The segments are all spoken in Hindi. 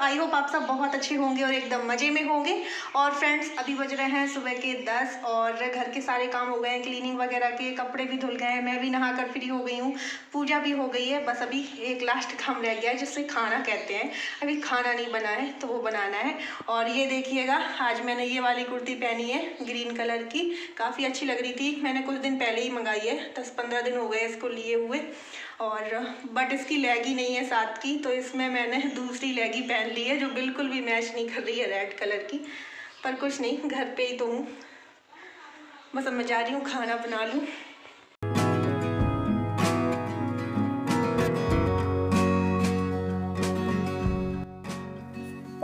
आई होप आप सब बहुत अच्छे होंगे और एकदम मज़े में होंगे। और फ्रेंड्स अभी बज रहे हैं सुबह के 10 और घर के सारे काम हो गए हैं, क्लीनिंग वगैरह के, कपड़े भी धुल गए हैं, मैं भी नहा कर फ्री हो गई हूँ, पूजा भी हो गई है। बस अभी एक लास्ट काम रह गया है जिससे खाना कहते हैं। अभी खाना नहीं बना है तो वो बनाना है। और ये देखिएगा, आज मैंने ये वाली कुर्ती पहनी है ग्रीन कलर की, काफ़ी अच्छी लग रही थी। मैंने कुछ दिन पहले ही मंगाई है, 10-15 दिन हो गए इसको लिए हुए। और बट इसकी लेगी नहीं है साथ की, तो इसमें मैंने दूसरी लेगी पहन ली है जो बिल्कुल भी मैच नहीं कर रही है, रेड कलर की। पर कुछ नहीं, घर पे ही तो हूँ। बस अब मैं जा रही हूँ खाना बना लूँ।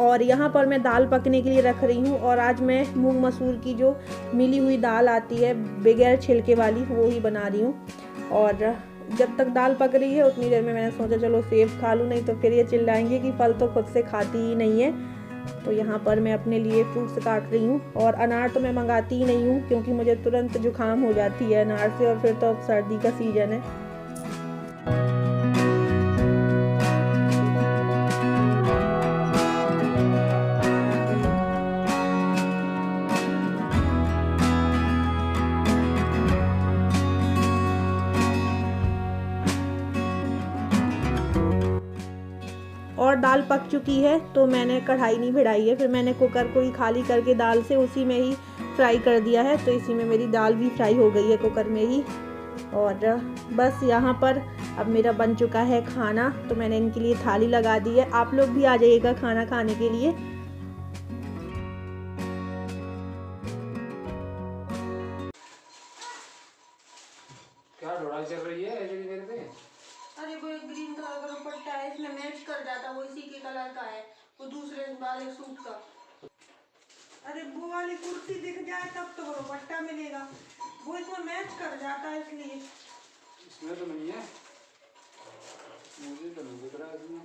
और यहाँ पर मैं दाल पकने के लिए रख रही हूँ। और आज मैं मूंग मसूर की जो मिली हुई दाल आती है बगैर छिलके वाली, वो ही बना रही हूँ। और जब तक दाल पक रही है उतनी देर में मैंने सोचा चलो सेब खा लूँ, नहीं तो फिर ये चिल्लाएंगे कि फल तो खुद से खाती ही नहीं है। तो यहाँ पर मैं अपने लिए फ्रूट्स काट रही हूँ। और अनार तो मैं मंगाती ही नहीं हूँ क्योंकि मुझे तुरंत जुकाम हो जाती है अनार से, और फिर तो अब सर्दी का सीज़न है। और दाल पक चुकी है तो मैंने कढ़ाई नहीं भिड़ाई है, फिर मैंने कुकर को ही खाली करके दाल से उसी में ही फ्राई कर दिया है। तो इसी में मेरी दाल भी फ्राई हो गई है कुकर में ही। और बस यहाँ पर अब मेरा बन चुका है खाना, तो मैंने इनके लिए थाली लगा दी है। आप लोग भी आ जाइएगा खाना खाने के लिए। क्या ढोड़ाई चल रही है ऐसे मेरे पे? अरे वो एक ग्रीन कलर का दुपट्टा है, इसमें मैच कर जाता, वो इसी के कलर का है, वो दूसरे वाले सूट का। अरे वो वाली कुर्ती दिख जाए तब तो वो दुपट्टा मिलेगा, वो इसमें मैच कर जाता है इसलिए। इसमें तो नहीं है, मुझे तो नहीं दिख रहा है इसमें।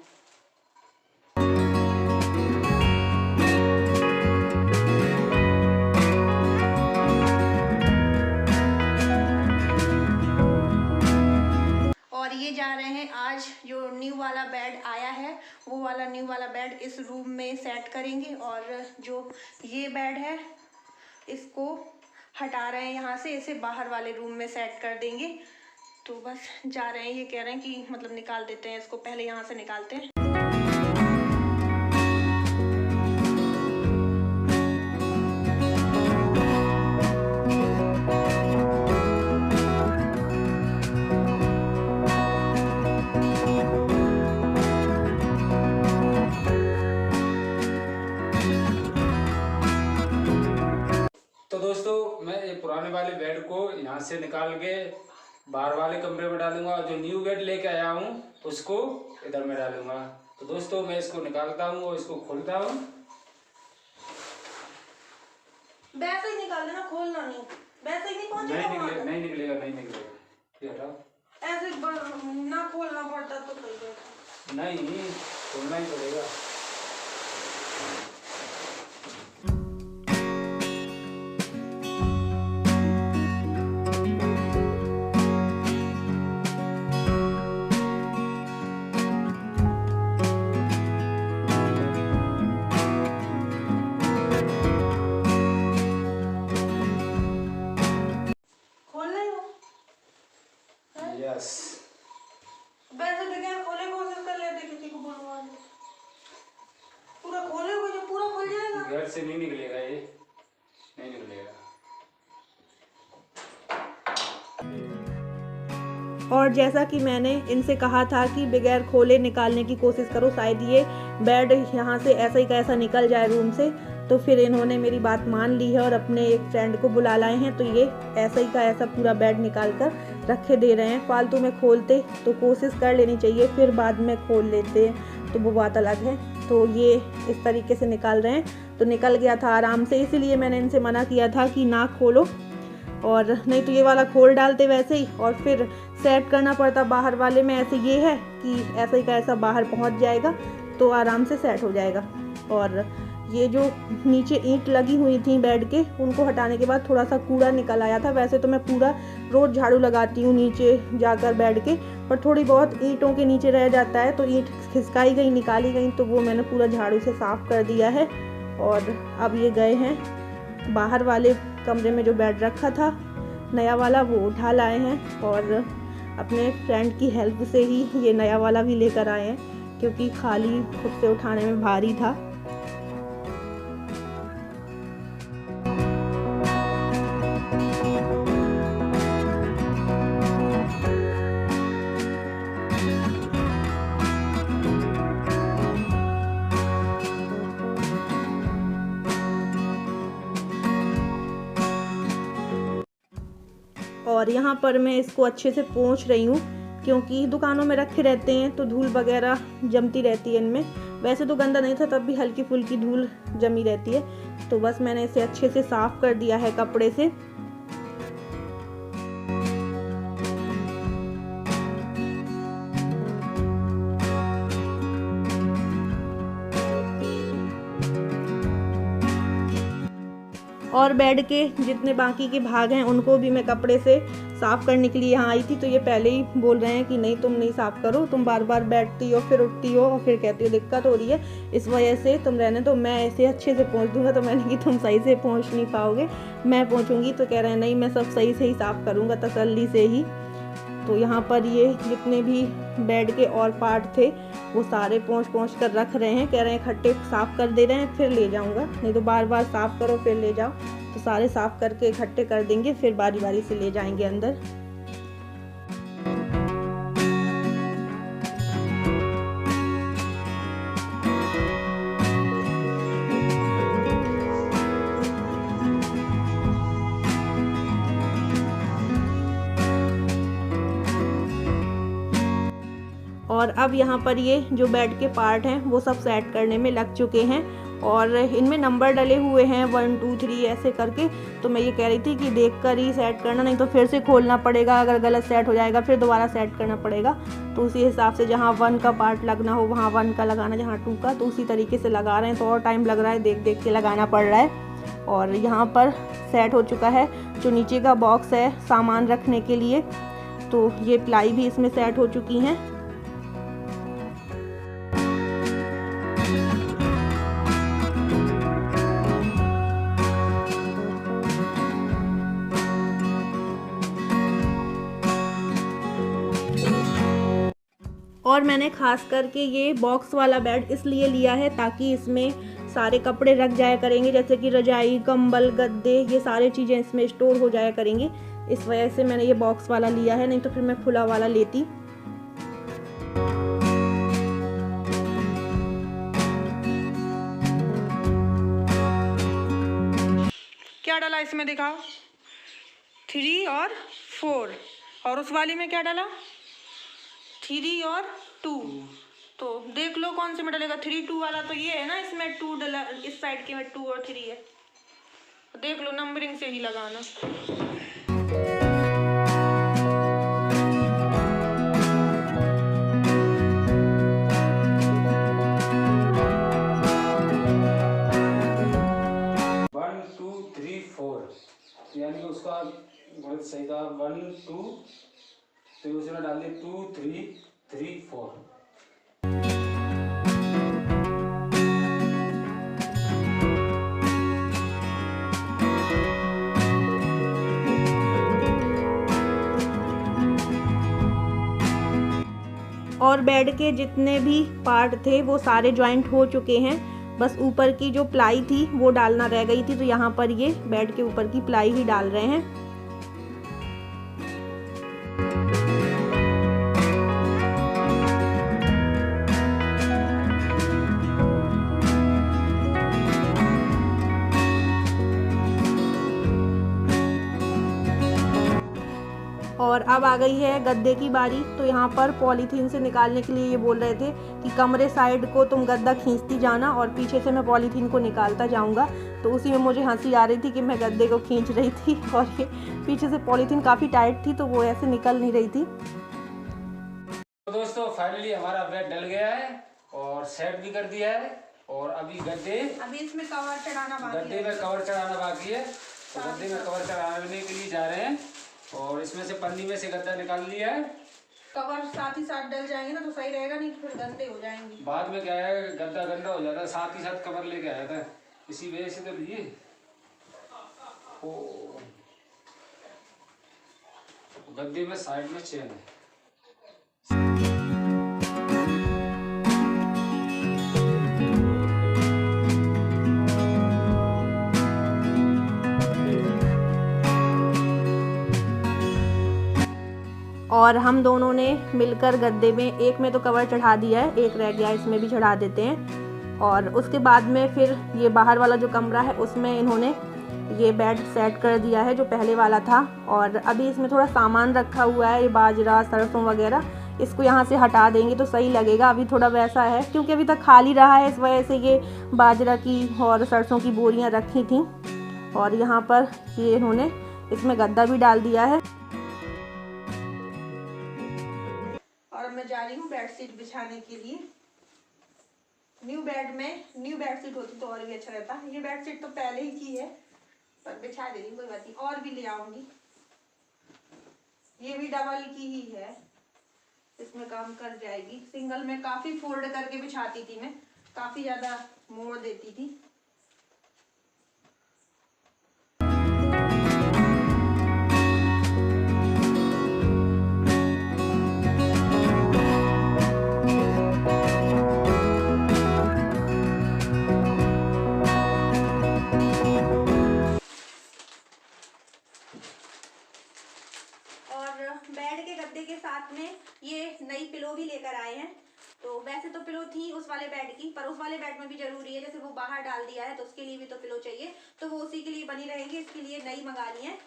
और ये जा रहे हैं आज जो न्यू वाला बेड आया है, वो वाला न्यू वाला बेड इस रूम में सेट करेंगे। और जो ये बेड है इसको हटा रहे हैं यहाँ से, इसे बाहर वाले रूम में सेट कर देंगे। तो बस जा रहे हैं, ये कह रहे हैं कि मतलब निकाल देते हैं इसको, पहले यहाँ से निकालते हैं। तो दोस्तों मैं ये पुराने वाले बेड को यहाँ से निकाल के बाहर वाले कमरे में डालूंगा, और जो न्यू बेड लेके आया हूँ उसको इधर में डालूंगा। तो दोस्तों मैं इसको निकालता हूँ और इसको खोलता हूँ। वैसे ही निकाल देना, खोलना नहीं, वैसे ही नहीं पहुंचेगा। नहीं निकलेगा ये हटाओ। ऐसे ना खोलना पड़ता तो सही। नहीं खोलना ही पड़ेगा। यस, वैसे बगैर खोले कोशिश कर लेते किसी को बुलवा दे। पूरा खोले हो जो पूरा खुल जाएगा। घर से नहीं निकलेगा, ये नहीं निकलेगा। और जैसा कि मैंने इनसे कहा था कि बगैर खोले निकालने की कोशिश करो, शायद ये बेड यहाँ से ऐसा ही कैसा निकल जाए रूम से। तो फिर इन्होंने मेरी बात मान ली है और अपने एक फ्रेंड को बुला लाए हैं, तो ये ऐसा ही का ऐसा पूरा बेड निकाल कर रखे दे रहे हैं। फालतू में खोलते तो कोशिश कर लेनी चाहिए, फिर बाद में खोल लेते हैं तो वो बात अलग है। तो ये इस तरीके से निकाल रहे हैं, तो निकल गया था आराम से, इसीलिए मैंने इनसे मना किया था कि ना खोलो, और नहीं तो ये वाला खोल डालते वैसे ही और फिर सेट करना पड़ता बाहर वाले में। ऐसे ये है कि ऐसा ही का ऐसा बाहर पहुंच जाएगा, तो आराम से सेट हो जाएगा। और ये जो नीचे ईंट लगी हुई थी बेड के, उनको हटाने के बाद थोड़ा सा कूड़ा निकल आया था। वैसे तो मैं पूरा रोज़ झाड़ू लगाती हूँ नीचे जाकर बेड के, पर थोड़ी बहुत ईंटों के नीचे रह जाता है, तो ईंट खिसकाई गई, निकाली गई, तो वो मैंने पूरा झाड़ू से साफ़ कर दिया है। और अब ये गए हैं बाहर वाले कमरे में जो बेड रखा था नया वाला, वो उठा लाए हैं। और अपने फ्रेंड की हेल्प से ही ये नया वाला भी लेकर आए हैं, क्योंकि खाली खुद से उठाने में भारी था। और यहाँ पर मैं इसको अच्छे से पोंछ रही हूँ, क्योंकि दुकानों में रखे रहते हैं तो धूल वगैरह जमती रहती है इनमें। वैसे तो गंदा नहीं था, तब भी हल्की फुल्की धूल जमी रहती है, तो बस मैंने इसे अच्छे से साफ़ कर दिया है कपड़े से। और बेड के जितने बाकी के भाग हैं उनको भी मैं कपड़े से साफ़ करने के लिए यहाँ आई थी, तो ये पहले ही बोल रहे हैं कि नहीं तुम नहीं साफ़ करो, तुम बार बार बैठती हो, फिर उठती हो और फिर कहती हो दिक्कत हो रही है, इस वजह से तुम रहने दो, मैं ऐसे अच्छे से पोंछ दूँगा। तो मैंने कि तुम सही से पोंछ नहीं पाओगे, मैं पोंछूँगी। तो कह रहे हैं नहीं, मैं सब सही से ही साफ़ करूँगा, तसल्ली से ही। तो यहाँ पर ये जितने भी बेड के और पार्ट थे वो सारे पोंछ कर रख रहे हैं। कह रहे हैं इकट्ठे साफ़ कर दे रहे हैं, फिर ले जाऊँगा, नहीं तो बार बार साफ़ करो फिर ले जाओ। तो सारे साफ़ करके इकट्ठे कर देंगे, फिर बारी बारी से ले जाएंगे अंदर। और अब यहाँ पर ये जो बेड के पार्ट हैं वो सब सेट करने में लग चुके हैं, और इनमें नंबर डले हुए हैं 1 2 3 ऐसे करके। तो मैं ये कह रही थी कि देखकर ही सेट करना, नहीं तो फिर से खोलना पड़ेगा, अगर गलत सेट हो जाएगा फिर दोबारा सेट करना पड़ेगा। तो उसी हिसाब से जहाँ 1 का पार्ट लगना हो वहाँ 1 का लगाना, जहाँ 2 का, तो उसी तरीके से लगा रहे हैं। तो और टाइम लग रहा है, देख देख के लगाना पड़ रहा है। और यहाँ पर सेट हो चुका है जो नीचे का बॉक्स है सामान रखने के लिए, तो ये प्लाई भी इसमें सेट हो चुकी हैं। और मैंने खास करके ये बॉक्स वाला बेड इसलिए लिया है ताकि इसमें सारे कपड़े रख जाया करेंगे, जैसे कि रजाई, कंबल, गद्दे, ये सारी चीज़ें इसमें स्टोर हो जाया करेंगी। इस वजह से मैंने ये बॉक्स वाला लिया है, नहीं तो फिर मैं खुला वाला लेती। क्या डाला इसमें दिखाओ? 3 और 4, और उस वाली में क्या डाला? 3 और 2। तो देख लो कौन से में डलेगा। 3 2 वाला तो ये है ना, इसमें 2 डला, इस साइड के में 2 और 3 है। देख लो, नंबरिंग से ही लगाना। 1 2 3 4, यानी कि उसका बहुत सही था 1 2, तो उसमें डाल दिए 2 3 3 4। और बेड के जितने भी पार्ट थे वो सारे जॉइंट हो चुके हैं, बस ऊपर की जो प्लाई थी वो डालना रह गई थी। तो यहाँ पर ये बेड के ऊपर की प्लाई ही डाल रहे हैं। और अब आ गई है गद्दे की बारी। तो यहाँ पर पॉलीथीन से निकालने के लिए ये बोल रहे थे कि कमरे साइड को तुम गद्दा खींचती जाना और पीछे से मैं पॉलीथीन को निकालता जाऊँगा। तो उसी में मुझे हंसी आ रही थी कि मैं गद्दे को खींच रही थी और ये पीछे से पॉलीथीन काफ़ी टाइट थी तो वो ऐसे निकल नहीं रही थी। तो दोस्तों फाइनली हमारा बेड डल गया है और सेट भी कर दिया है। और अभी गद्दे, अभी इसमें कवर चढ़ाना बाकी गद्दे है। में कवर चढ़ाना बाकी है, तो गद्दे में कवर चढ़ाने के लिए जा रहे हैं। और इसमें से पन्नी में से गद्दा निकाल लिया है। कवर साथ ही साथ डल जाएंगे ना तो सही रहेगा, नहीं तो फिर गंदे हो जाएंगे। बाद में क्या है, गद्दा गंदा हो जाता है, साथ ही साथ कवर लेके आया था, इसी वजह से तो लिए। ओ गद्दे में साइड में चेन है। और हम दोनों ने मिलकर गद्दे में, एक में तो कवर चढ़ा दिया है, एक रह गया, इसमें भी चढ़ा देते हैं। और उसके बाद में फिर ये बाहर वाला जो कमरा है उसमें इन्होंने ये बेड सेट कर दिया है जो पहले वाला था। और अभी इसमें थोड़ा सामान रखा हुआ है, ये बाजरा सरसों वगैरह, इसको यहाँ से हटा देंगे तो सही लगेगा। अभी थोड़ा वैसा है क्योंकि अभी तक खाली रहा है, इस वजह से ये बाजरा की और सरसों की बोरियाँ रखी थी। और यहाँ पर ये इन्होंने इसमें गद्दा भी डाल दिया है। और मैं जा रही हूँ बेडशीट बिछाने के लिए। न्यू बेडशीट होती तो और भी अच्छा रहता। ये बेडशीट तो पहले ही की है पर बिछा दे रही, कोई बात नहीं, और भी ले आऊंगी। ये भी डबल की ही है, इसमें काम कर जाएगी। सिंगल में काफी फोल्ड करके बिछाती थी मैं, काफी ज्यादा मोड़ देती थी। बेड के गद्दे के साथ में ये नई पिलो भी लेकर आए हैं। तो वैसे तो पिलो थी उस वाले बेड की, पर उस वाले बेड में भी जरूरी है, जैसे वो बाहर डाल दिया है तो उसके लिए भी तो पिलो चाहिए, तो वो उसी के लिए बनी रहेंगी, इसके लिए नई मंगा ली है।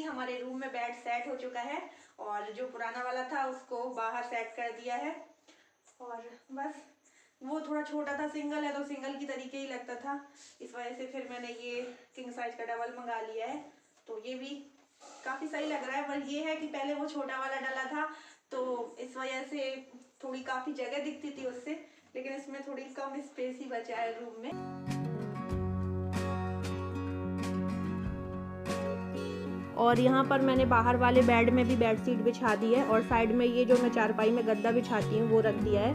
हमारे रूम में बेड सेट हो चुका है और जो पुराना वाला था उसको बाहर सेट कर दिया है। और बस वो थोड़ा छोटा था, सिंगल है तो सिंगल की तरीके ही लगता था, इस वजह से फिर मैंने ये किंग साइज का डबल मंगा लिया है। तो ये भी काफ़ी सही लग रहा है, पर ये है कि पहले वो छोटा वाला डला था तो इस वजह से थोड़ी काफ़ी जगह दिखती थी उससे, लेकिन इसमें थोड़ी कम स्पेस ही बचा है रूम में। और यहाँ पर मैंने बाहर वाले बेड में भी बेडशीट बिछा दी है और साइड में ये जो मैं चारपाई में गद्दा बिछाती हूँ वो रख दिया है।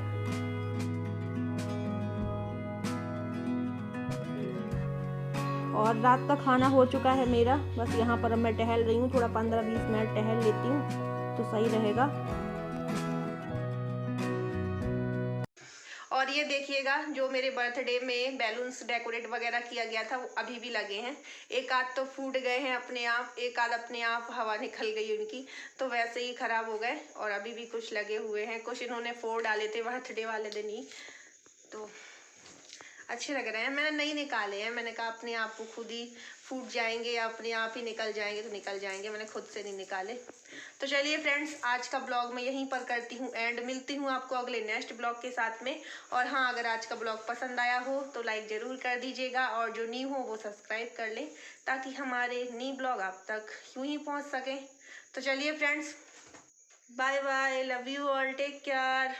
और रात का खाना हो चुका है मेरा, बस यहाँ पर अब मैं टहल रही हूँ, थोड़ा 15-20 मिनट टहल लेती हूँ तो सही रहेगा। और ये देखिएगा जो मेरे बर्थडे में बैलून्स डेकोरेट वगैरह किया गया था वो अभी भी लगे हैं। एक आध तो फूट गए हैं अपने आप, एक आध अपने आप हवा निकल गई उनकी, तो वैसे ही खराब हो गए। और अभी भी कुछ लगे हुए हैं, कुछ इन्होंने फोड़ डाले थे बर्थडे वाले दिन ही, तो अच्छे लग रहे हैं। मैंने नहीं निकाले हैं, मैंने कहा अपने आप को खुद ही फूट जाएंगे या अपने आप ही निकल जाएंगे तो निकल जाएंगे, मैंने खुद से नहीं निकाले। तो चलिए फ्रेंड्स, आज का ब्लॉग मैं यहीं पर करती हूँ एंड, मिलती हूँ आपको अगले नेक्स्ट ब्लॉग के साथ में। और हाँ, अगर आज का ब्लॉग पसंद आया हो तो लाइक ज़रूर कर दीजिएगा और जो न्यू हो वो सब्सक्राइब कर लें ताकि हमारे न्यू ब्लॉग आप तक यूँ ही पहुँच सकें। तो चलिए friends, bye bye, love you all, take care.